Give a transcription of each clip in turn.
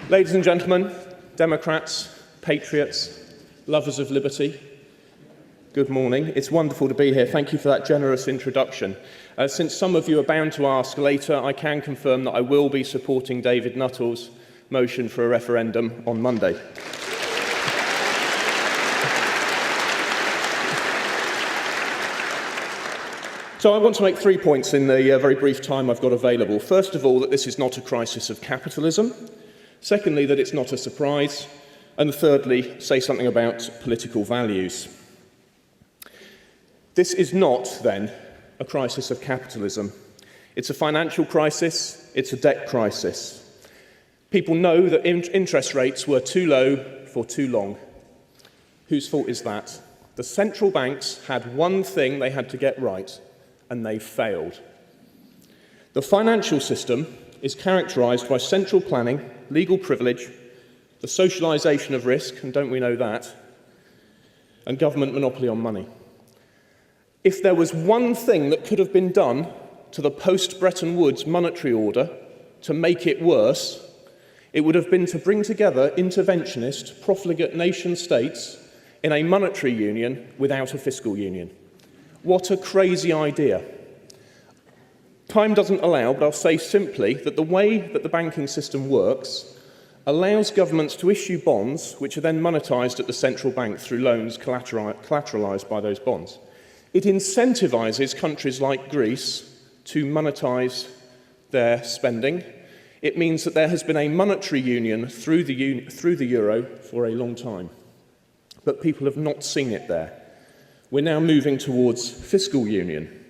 Ladies and gentlemen, Democrats, patriots, lovers of liberty, good morning. It's wonderful to be here. Thank you for that generous introduction. Since some of you are bound to ask later, I can confirm that I will be supporting David Nuttall's motion for a referendum on Monday. So I want to make 3 points in the very brief time I've got available. First of all, that this is not a crisis of capitalism. Secondly, that it's not a surprise. And thirdly, say something about political values. This is not, then, a crisis of capitalism. It's a financial crisis, it's a debt crisis. People know that interest rates were too low for too long. Whose fault is that? The central banks had one thing they had to get right, and they failed. The financial system is characterised by central planning, legal privilege, the socialisation of risk, and don't we know that, and government monopoly on money. If there was one thing that could have been done to the post-Bretton Woods monetary order to make it worse, it would have been to bring together interventionist, profligate nation-states in a monetary union without a fiscal union. What a crazy idea. Time doesn't allow, but I'll say simply that the way that the banking system works allows governments to issue bonds which are then monetised at the central bank through loans collateralised by those bonds. It incentivises countries like Greece to monetise their spending. It means that there has been a monetary union through the euro for a long time. But people have not seen it there. We're now moving towards fiscal union.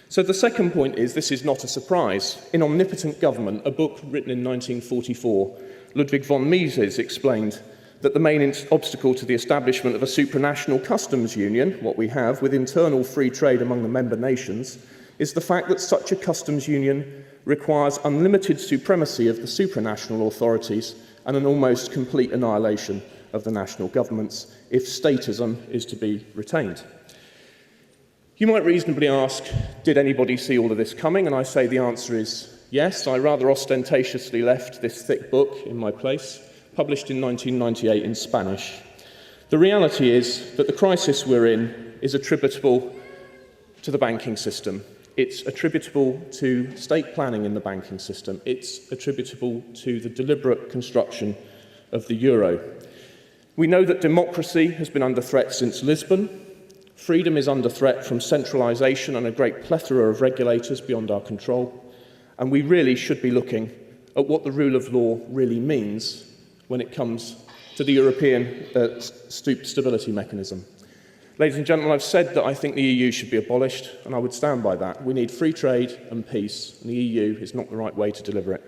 So the second point is this is not a surprise. In Omnipotent Government, a book written in 1944, Ludwig von Mises explained that the main obstacle to the establishment of a supranational customs union, what we have with internal free trade among the member nations, is the fact that such a customs union requires unlimited supremacy of the supranational authorities and an almost complete annihilation of the national governments if statism is to be retained. You might reasonably ask, did anybody see all of this coming? And I say the answer is yes. I rather ostentatiously left this thick book in my place, published in 1998 in Spanish. The reality is that the crisis we're in is attributable to the banking system. It's attributable to state planning in the banking system. It's attributable to the deliberate construction of the euro. We know that democracy has been under threat since Lisbon. Freedom is under threat from centralisation and a great plethora of regulators beyond our control. And we really should be looking at what the rule of law really means when it comes to the European stability mechanism. Ladies and gentlemen, I've said that I think the EU should be abolished, and I would stand by that. We need free trade and peace, and the EU is not the right way to deliver it.